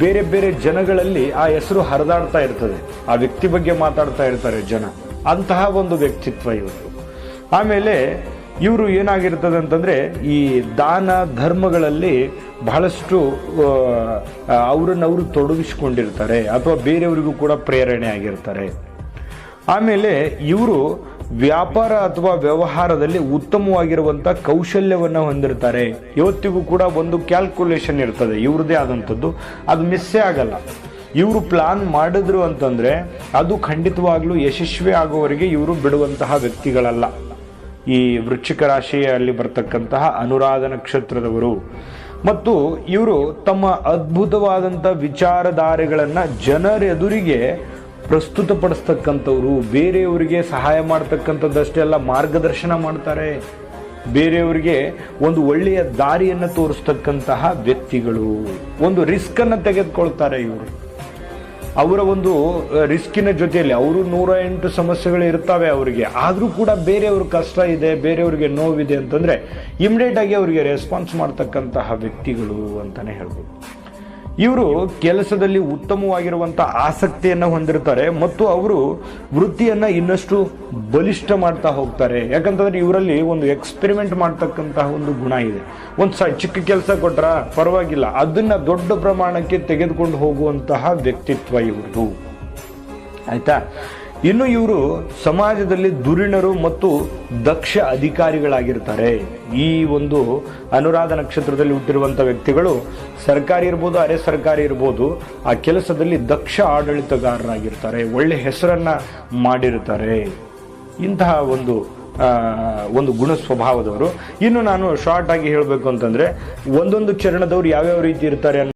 ಬೇರೆ ಬೇರೆ ಜನಗಳಲ್ಲಿ ಆ ಹೆಸರು ಹರಿದಾಡ್ತಾ ಇರ್ತದೆ, ಆ ವ್ಯಕ್ತಿ ಬಗ್ಗೆ ಮಾತಾಡ್ತಾ ಇರ್ತಾರೆ ಜನ. ಅಂತಹ ಒಂದು ವ್ಯಕ್ತಿತ್ವ ಇವರು. ಆಮೇಲೆ ಇವರು ಏನಾಗಿರ್ತದೆ ಅಂತಂದರೆ, ಈ ದಾನ ಧರ್ಮಗಳಲ್ಲಿ ಬಹಳಷ್ಟು ಅವರನ್ನವರು ತೊಡಗಿಸ್ಕೊಂಡಿರ್ತಾರೆ ಅಥವಾ ಬೇರೆಯವರಿಗೂ ಕೂಡ ಪ್ರೇರಣೆ ಆಗಿರ್ತಾರೆ. ಆಮೇಲೆ ಇವರು ವ್ಯಾಪಾರ ಅಥವಾ ವ್ಯವಹಾರದಲ್ಲಿ ಉತ್ತಮವಾಗಿರುವಂಥ ಕೌಶಲ್ಯವನ್ನು ಹೊಂದಿರ್ತಾರೆ. ಇವತ್ತಿಗೂ ಕೂಡ ಒಂದು ಕ್ಯಾಲ್ಕುಲೇಷನ್ ಇರ್ತದೆ ಇವ್ರದ್ದೇ ಆದಂಥದ್ದು, ಅದು ಮಿಸ್ಸೇ ಆಗಲ್ಲ. ಇವರು ಪ್ಲಾನ್ ಮಾಡಿದ್ರು ಅಂತಂದರೆ ಅದು ಖಂಡಿತವಾಗ್ಲೂ ಯಶಸ್ವಿ ಆಗುವವರೆಗೆ ಇವರು ಬಿಡುವಂತಹ ವ್ಯಕ್ತಿಗಳಲ್ಲ. ಈ ವೃಶ್ಚಿಕ ರಾಶಿಯಲ್ಲಿ ಬರ್ತಕ್ಕಂತಹ ಅನುರಾಧ ನಕ್ಷತ್ರದವರು. ಮತ್ತು ಇವರು ತಮ್ಮ ಅದ್ಭುತವಾದಂಥ ವಿಚಾರಧಾರೆಗಳನ್ನು ಜನರೆದುರಿಗೆ ಪ್ರಸ್ತುತಪಡಿಸ್ತಕ್ಕಂಥವ್ರು. ಬೇರೆಯವರಿಗೆ ಸಹಾಯ ಮಾಡ್ತಕ್ಕಂಥದ್ದಷ್ಟೇ ಅಲ್ಲ, ಮಾರ್ಗದರ್ಶನ ಮಾಡ್ತಾರೆ. ಬೇರೆಯವರಿಗೆ ಒಂದು ಒಳ್ಳೆಯ ದಾರಿಯನ್ನು ತೋರಿಸ್ತಕ್ಕಂತಹ ವ್ಯಕ್ತಿಗಳು. ಒಂದು ರಿಸ್ಕನ್ನು ತೆಗೆದುಕೊಳ್ತಾರೆ ಇವರು. ಅವರ ಒಂದು ರಿಸ್ಕಿನ ಜೊತೆಯಲ್ಲಿ ಅವರು 108 ಸಮಸ್ಯೆಗಳು ಇರ್ತವೆ ಅವರಿಗೆ. ಆದರೂ ಕೂಡ ಬೇರೆಯವ್ರ ಕಷ್ಟ ಇದೆ, ಬೇರೆಯವ್ರಿಗೆ ನೋವಿದೆ ಅಂತಂದರೆ ಇಮಿಡಿಯೇಟ್ ಆಗಿ ಅವರಿಗೆ ರೆಸ್ಪಾನ್ಸ್ ಮಾಡ್ತಕ್ಕಂತಹ ವ್ಯಕ್ತಿಗಳು ಅಂತಲೇ ಹೇಳ್ಬೋದು. ಇವರು ಕೆಲಸದಲ್ಲಿ ಉತ್ತಮವಾಗಿರುವಂಥ ಆಸಕ್ತಿಯನ್ನು ಹೊಂದಿರ್ತಾರೆ ಮತ್ತು ಅವರು ವೃತ್ತಿಯನ್ನು ಇನ್ನಷ್ಟು ಬಲಿಷ್ಠ ಮಾಡ್ತಾ ಹೋಗ್ತಾರೆ. ಯಾಕಂತಂದ್ರೆ ಇವರಲ್ಲಿ ಒಂದು ಎಕ್ಸ್ಪೆರಿಮೆಂಟ್ ಮಾಡ್ತಕ್ಕಂತಹ ಒಂದು ಗುಣ ಇದೆ. ಒಂದು ಚಿಕ್ಕ ಕೆಲಸ ಕೊಟ್ರ ಪರವಾಗಿಲ್ಲ, ಅದನ್ನ ದೊಡ್ಡ ಪ್ರಮಾಣಕ್ಕೆ ತೆಗೆದುಕೊಂಡು ಹೋಗುವಂತಹ ವ್ಯಕ್ತಿತ್ವ ಇವ್ರದ್ದು. ಆಯ್ತಾ? ಇನ್ನು ಇವರು ಸಮಾಜದಲ್ಲಿ ಧುರೀಣರು ಮತ್ತು ದಕ್ಷ ಅಧಿಕಾರಿಗಳಾಗಿರ್ತಾರೆ. ಈ ಒಂದು ಅನುರಾಧ ನಕ್ಷತ್ರದಲ್ಲಿ ಹುಟ್ಟಿರುವಂಥ ವ್ಯಕ್ತಿಗಳು ಸರ್ಕಾರಿ ಇರ್ಬೋದು, ಅರೆ ಸರ್ಕಾರಿ ಇರ್ಬೋದು, ಆ ಕೆಲಸದಲ್ಲಿ ದಕ್ಷ ಆಡಳಿತಗಾರರಾಗಿರ್ತಾರೆ, ಒಳ್ಳೆ ಹೆಸರನ್ನ ಮಾಡಿರ್ತಾರೆ. ಇಂತಹ ಒಂದು ಗುಣ ಸ್ವಭಾವದವರು. ಇನ್ನು ನಾನು ಶಾರ್ಟ್ ಆಗಿ ಹೇಳಬೇಕು ಅಂತಂದ್ರೆ, ಒಂದೊಂದು ಚರಣದವ್ರು ಯಾವ್ಯಾವ ರೀತಿ ಇರ್ತಾರೆ